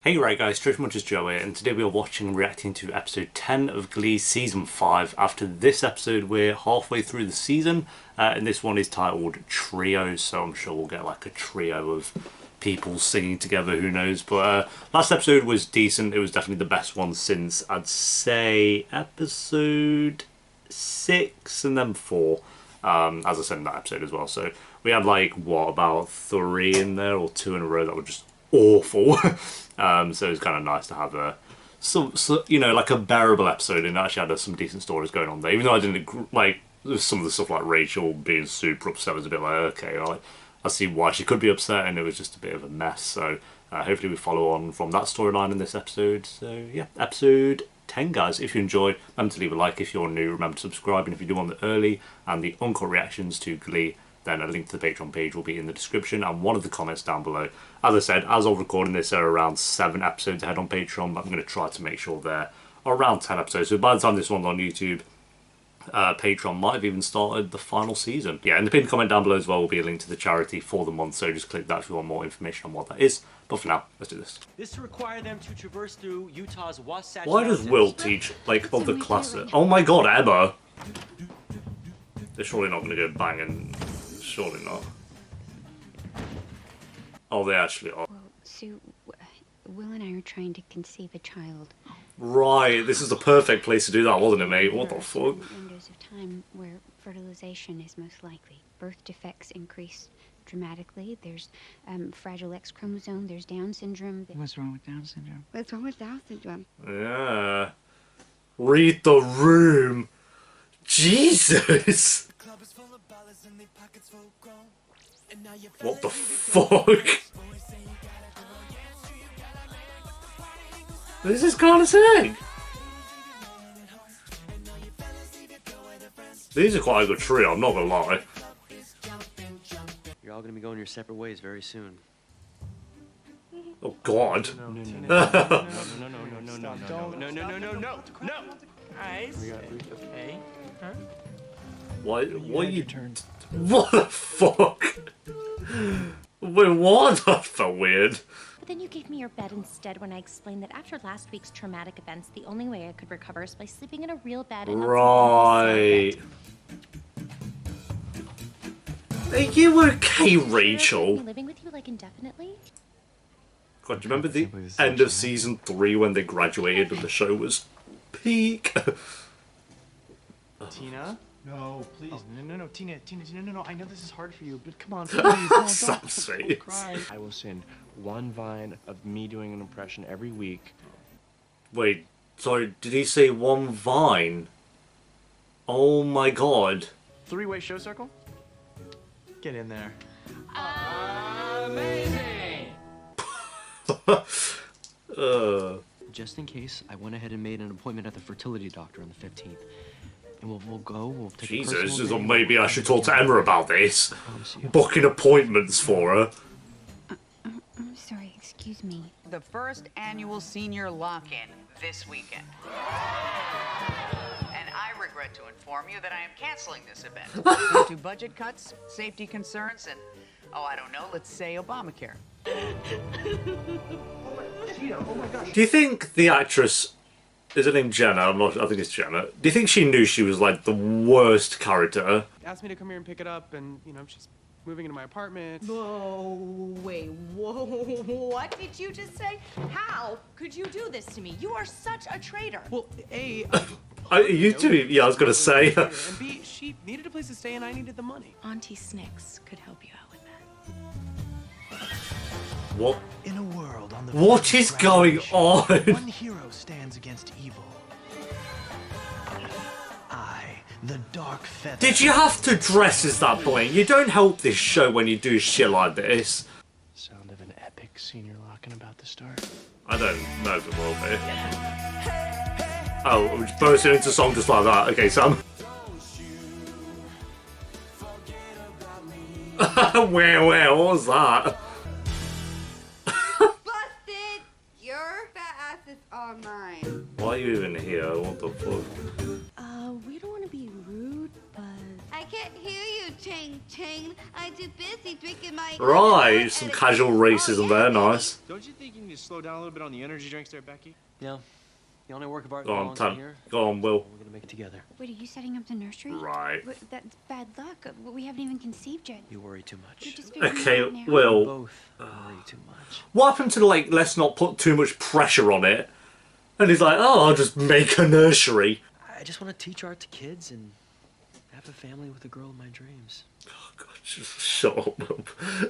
Hey right guys, Trish Munch's Joe here, and today we are watching and reacting to episode 10 of Glee season 5. After this episode we're halfway through the season, and this one is titled Trio, so I'm sure we'll get like a trio of people singing together, who knows. But last episode was decent. It was definitely the best one since, I'd say, episode 6 and then 4, as I said in that episode as well. So we had like, what, about 3 in there, or 2 in a row that were just awful. So it's kind of nice to have like a bearable episode, and actually had some decent stories going on there. Even though I didn't like some of the stuff, like Rachel being super upset was a bit like, okay, I see why she could be upset, and it was just a bit of a mess. So hopefully we follow on from that storyline in this episode. So yeah, episode 10, guys. If you enjoyed, remember to leave a like. If you're new, remember to subscribe, and if you do want the early and the uncut reactions to Glee, then a link to the Patreon page will be in the description and one of the comments down below. As I said, as of recording this, there are around 7 episodes ahead on Patreon, but I'm going to try to make sure there are around 10 episodes. So by the time this one's on YouTube, Patreon might have even started the final season. Yeah, and the pinned comment down below as well will be a link to the charity for the month, so just click that if you want more information on what that is. But for now, let's do this. This to require them to traverse through Utah's Wasatch. Why does Will teach, like, other classes? Oh my god, Emma! They're surely not going to go banging. Surely not. Oh, they actually are. Well, Sue, Will and I are trying to conceive a child. Right, this is the perfect place to do that, wasn't it, mate? What the fuck? Windows of time where fertilization is most likely. Birth defects increase dramatically. There's fragile X chromosome. There's Down syndrome. What's wrong with Down syndrome? What's wrong with Down syndrome? Yeah. Read the room. Jesus. What the fuck? This is kind of sick. These are quite a good trio, I'm not gonna lie. You're all gonna be going your separate ways very soon. Oh god. No. Guys. Okay. Huh? Why you turned? What the fuck? Wait, what? That felt weird. Then you gave me your bed instead when I explained that after last week's traumatic events, the only way I could recover is by sleeping in a real bed and not Right. Are you okay, Rachel? living with you like indefinitely? God, do you remember the end of season 3 when they graduated and the show was peak? Tina? No, please. Oh, no, Tina, no. I know this is hard for you, but come on, please. No, Don't cry. I will send one vine of me doing an impression every week. Wait, sorry, did he say one vine? Oh my god. 3-way show circle? Get in there. Just in case, I went ahead and made an appointment at the fertility doctor on the 15th. And we'll take Jesus, a personal maybe I should talk to Emma about this. you. Booking appointments for her. I'm sorry, excuse me. The first annual senior lock-in this weekend. And I regret to inform you that I am canceling this event due to budget cuts, safety concerns, and, oh, I don't know, let's say Obamacare. Do you think the actress, is her name Jenna? I think it's Jenna. Do you think she knew she was like the worst character? Asked me to come here and pick it up, and, she's moving into my apartment. Whoa, wait, whoa, what did you just say? How could you do this to me? You are such a traitor. Well, A, You two, yeah, I was gonna say. and B, she needed a place to stay, and I needed the money. Auntie Snicks could help you out with that. What? In a world on the What is going on? one hero stands against evil. I, the Dark Feather. Did you have to dress as that boy? You don't help this show when you do shit like this. Sound of an epic senior lock-in about to start. I don't know if it will be. Oh, we're just bursting into song just like that. Okay, Sam. Where, what was that? Busted! Your fat ass is all mine. Why are you even here? What the fuck? We don't want to be rude, but I can't hear you, Ching Ching. I'm too busy drinking my... Right, some casual racism there, nice. Don't you think you can need to slow down a little bit on the energy drinks there, Becky? Yeah. The only work of art Go on, belongs in Tam. here. Go on, Will. We're gonna make it together. Wait, are you setting up the nursery? Right. That's bad luck. We haven't even conceived yet. You worry too much. We're just figuring it Okay, out now. Will. Both worry too much. What happened to, like, let's not put too much pressure on it? And he's like, oh, I'll just make a nursery. I just want to teach art to kids and have a family with the girl of my dreams. Oh, God, just shut up, Will.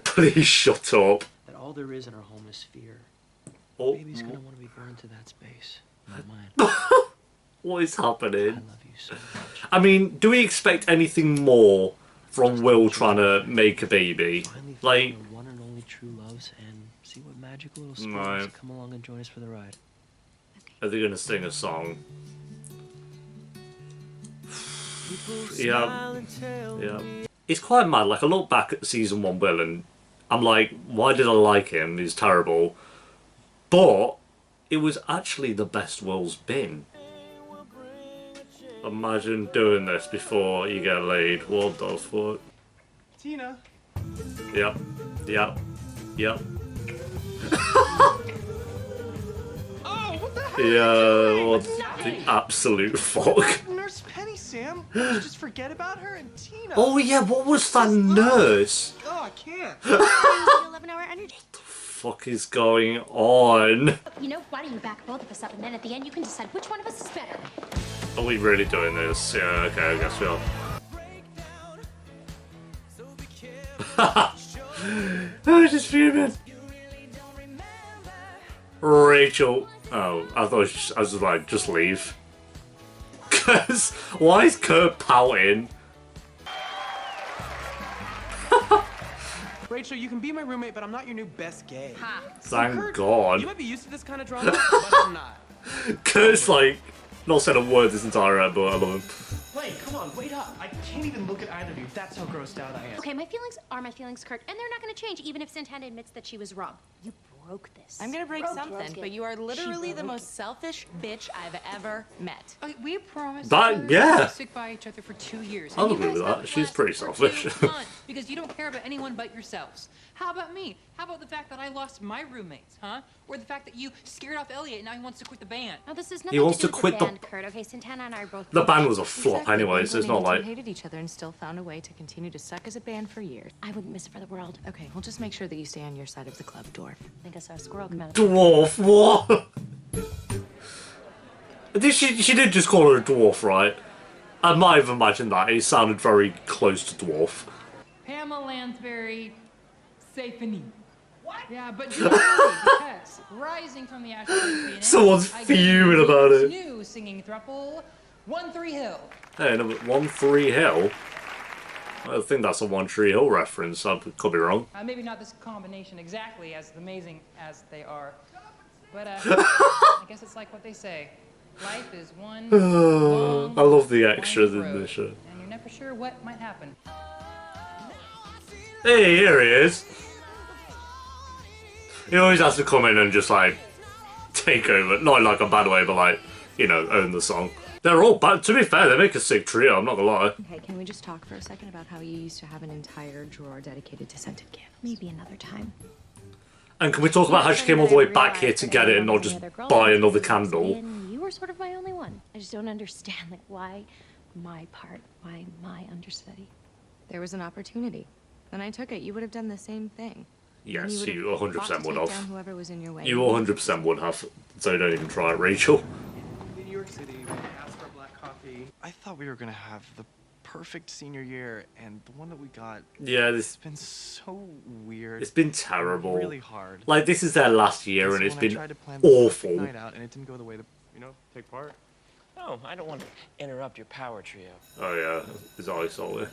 Please shut up. That all there is in our home is fear. Oh, Baby's gonna want to be born to that space, not mine. what is I happening? love you so much. I mean, do we expect anything more from Will trying to make a baby? Finally Like, find our one and only true loves and see what magical little No. sparks come along and join us for the ride. are they going to sing a song? Yeah. Yeah. It's quite mad. Like, I look back at season 1 Will and I'm like, why did I like him? He's terrible. But it was actually the best Will's been. Imagine doing this before you get laid. What the fuck? Tina. Yep. Yep. Yep. Oh, what the heck? Yeah, what the absolute fuck? Nurse Penny, Sam. Did you just forget about her and Tina? Oh yeah, what was that nurse? Oh, I can't. 11-hour energy. Fuck is going on? You know, why don't you back both of us up, and then at the end you can decide which one of us is better. Are we really doing this? Yeah, okay, I guess we are. I was just fuming. Rachel. Oh, I thought I was like, just leave. Cause why is Kurt pouting? Rachel, you can be my roommate, but I'm not your new best gay. Ha. Thank Kurt, God. You might be used to this kind of drama, but I'm not. Kurt's like not said a word this entire episode, but I love him. Wait, come on, wait up. I can't even look at either of you. That's how grossed out I am. Okay, my feelings are my feelings, Kurt, and they're not going to change even if Santana admits that she was wrong. You broke this. I'm gonna break something, but you are literally the most selfish bitch I've ever met. Okay, we promised That- each other yeah. we'd stick by each other for 2 years. I'll and you agree guys with haven't that. She's lasted pretty for selfish. 2 months because you don't care about anyone but yourselves. How about me? How about the fact that I lost my roommates, huh? Or the fact that you scared off Elliot and now he wants to quit the band? Now, this is nothing wants to do to with quit the the- band, Kurt. Okay, Santana and I are both. The band was a flop Exactly. anyway, so it's not When you like. two hated each other and still found a way to continue to suck as a band for years. I wouldn't miss it for the world. Okay, we'll just make sure that you stay on your side of the club, Dwarf. I think I saw a squirrel come out of Dwarf, what? She did just call her a dwarf, right? I might have imagined that. It sounded very close to dwarf. Pamela Lansbury, Safety. What? Yeah, but do because rising from the ashes of Phoenix, Someone's I give fuming you about this it. New singing thruple, 1-3 Hill. Hey, number 1-3 Hill? I think that's a One Tree Hill reference. I could be wrong. Maybe not this combination exactly as amazing as they are, but I guess it's like what they say. Life is one long, I love the extras winding in road, this show. and you're never sure what might happen. Hey, here he is. He always has to come in and just like take over. Not in like a bad way, but like, you know, own the song. They're all bad. To be fair, they make a sick trio, I'm not gonna lie. Okay, can we just talk for a second about how you used to have an entire drawer dedicated to scented candles? Maybe another time. And can we talk about how she came all the way back here to get it and not just buy another candle? And you were sort of my only one. I just don't understand, like, why my part, why my understudy. There was an opportunity, and I took it. You would have done the same thing. Yes, And you would 100% fought to would take have. down whoever was in your way. You 100% would have. So don't even try it, Rachel. In New York City, we asked for black coffee. I thought we were gonna have the perfect senior year, and the one that we got, Yeah, it's been so weird. it's been terrible. Really hard. Like, this is their last year and So it's when I been tried to plan the perfect awful. night out, and it didn't go the way to, take part. Oh, I don't want to interrupt your power trio. Oh yeah, his eyes solid.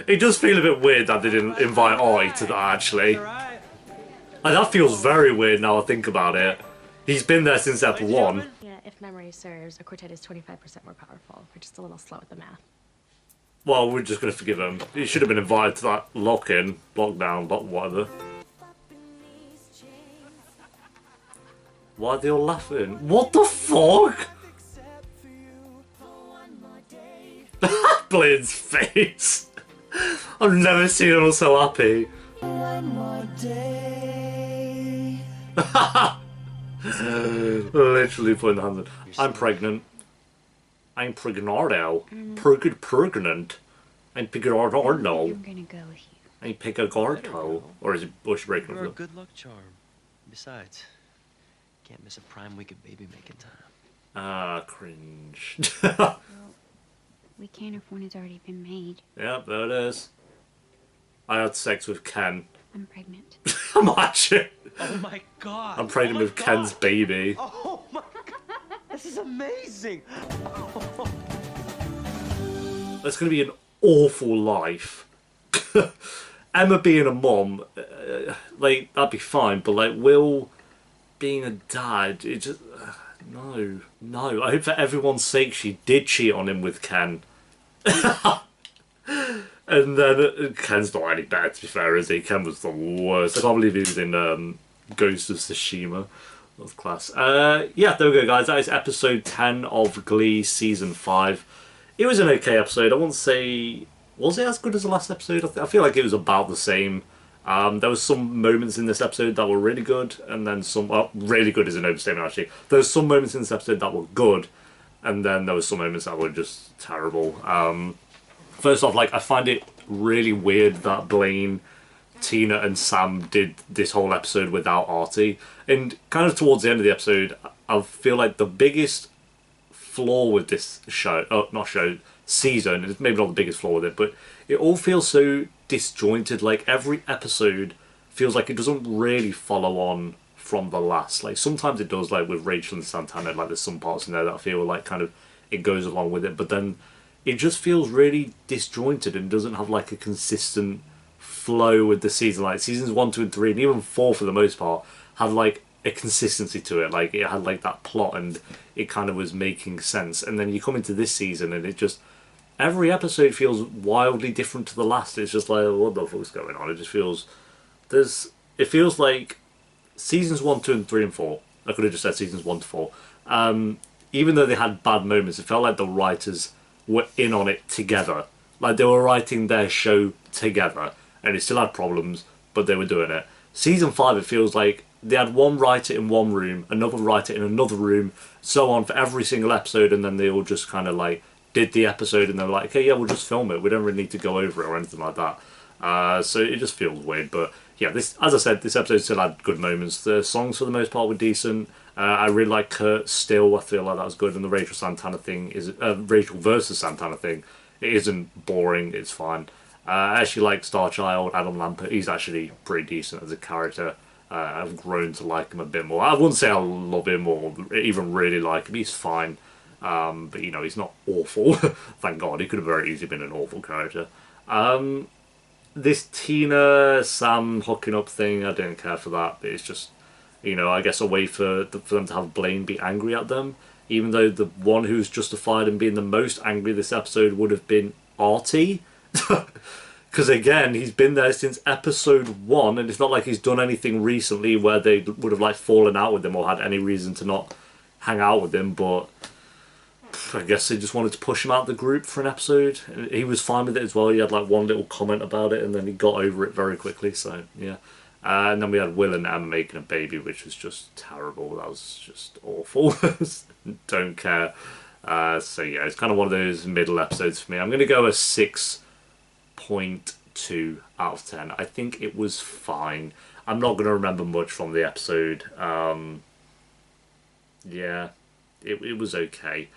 It does feel a bit weird that they didn't invite Artie to that, actually. And that feels very weird now I think about it. He's been there since Ep 1. Yeah, if memory serves, a quartet is 25% more powerful. We're just a little slow at the math. Well, we're just going to forgive him. He should have been invited to that lock-in, lockdown, whatever. Why are they all laughing? What the fuck? Blaine's face. I've never seen him so happy. One more day. Literally putting the hands in. I'm pregnant. I'm pregnardo. Pregnant. I'm pigardo. I'm gonna go with you. I'm pigardo. Or is it bush breaking? You're a good luck charm. Besides, can't miss a prime week of baby making time. Ah, cringe. Well, we can if one has already been made. Yep, there it is. I had sex with Ken. I'm pregnant. Imagine. Oh my god. I'm pregnant with Ken's baby. Oh my god. This is amazing. That's going to be an awful life. Emma being a mom, like, that'd be fine, but like, Will being a dad, it just... no. I hope for everyone's sake she did cheat on him with Ken. And then Ken's not any better, to be fair, is he? Ken was the worst. I can't believe he was in Ghost of Tsushima. That was class. Yeah, there we go, guys. That is episode 10 of Glee Season 5. It was an okay episode. I won't say... Was it as good as the last episode? I feel like it was about the same. There was some moments in this episode that were really good, and then some... Well, really good is an overstatement, actually. There was some moments in this episode that were good, and then there was some moments that were just terrible. First off, like, I find it really weird that Blaine, Tina, and Sam did this whole episode without Artie. And kind of towards the end of the episode, I feel like the biggest flaw with this show... Oh, not show... season, it's maybe not the biggest flaw with it, but it all feels so disjointed. Like, every episode feels like it doesn't really follow on from the last. Like, sometimes it does, like with Rachel and Santana, like there's some parts in there that I feel like kind of it goes along with it, but then it just feels really disjointed and doesn't have like a consistent flow with the season. Like seasons 1, 2 and 3 and even 4 for the most part had like a consistency to it. Like it had like that plot and it kind of was making sense, and then you come into this season and it just... every episode feels wildly different to the last. It's just like, what the fuck's going on? It just feels... It feels like seasons 1, 2 and 3 and 4. I could have just said seasons 1 to 4. Even though they had bad moments, it felt like the writers were in on it together. Like they were writing their show together. And it still had problems, but they were doing it. Season 5, it feels like they had one writer in one room, another writer in another room, so on for every single episode, and then they all just kind of like did the episode and they're like, okay, yeah, we'll just film it. We don't really need to go over it or anything like that. So it just feels weird. But yeah, this, as I said, this episode still had good moments. The songs for the most part were decent. I really like Kurt still. I feel like that was good. And the Rachel Santana thing is Rachel versus Santana thing. It isn't boring. It's fine. I actually like Star Child, Adam Lambert. He's actually pretty decent as a character. I've grown to like him a bit more. I wouldn't say I love him or even really like him. He's fine. But, you know, he's not awful. Thank God. He could have very easily been an awful character. This Tina, Sam hooking up thing, I didn't care for that. But it's just, you know, I guess a way for them to have Blaine be angry at them. Even though the one who's justified in being the most angry this episode would have been Artie. Because again, he's been there since episode 1, and it's not like he's done anything recently where they would have like fallen out with him or had any reason to not hang out with him. But I guess they just wanted to push him out of the group for an episode. He was fine with it as well. He had like one little comment about it, and then he got over it very quickly. So yeah. And then we had Will and Emma making a baby, which was just terrible. That was just awful. Don't care. So yeah, it's kind of one of those middle episodes for me. I'm going to go a 6.2 out of 10. I think it was fine. I'm not going to remember much from the episode. Yeah, it was okay.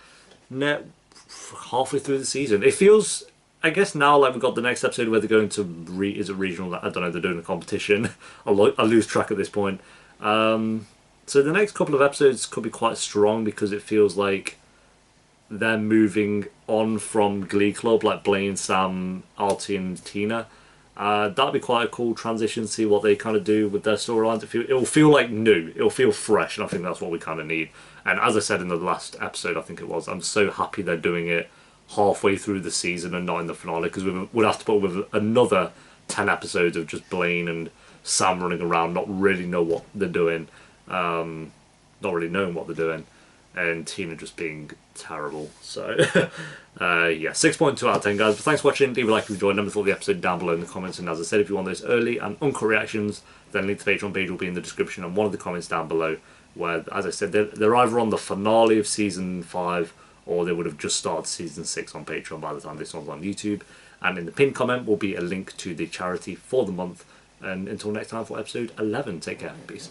Halfway through the season, it feels, I guess now, like we've got the next episode where they're going to is it regional? I don't know. They're doing a competition. I lose track at this point. So the next couple of episodes could be quite strong because it feels like they're moving on from Glee Club, like Blaine, Sam, Artie, and Tina. That'd be quite a cool transition. See what they kind of do with their storylines. It'll feel like new. It'll feel fresh, and I think that's what we kind of need. And as I said in the last episode, I think it was, I'm so happy they're doing it halfway through the season and not in the finale, because we'd have to put with another 10 episodes of just Blaine and Sam running around, not really know what they're doing, not really knowing what they're doing, and Tina just being terrible. So Yeah, 6.2 out of 10, guys. But thanks for watching. Leave a like if you enjoyed. Never thought the episode down below in the comments. And as I said, if you want those early and uncut reactions, then link to the Patreon page will be in the description and one of the comments down below. Where, as I said, they're either on the finale of season 5 or they would have just started season 6 on Patreon by the time this one's on YouTube. And in the pinned comment will be a link to the charity for the month. And until next time for episode 11, take care. Peace.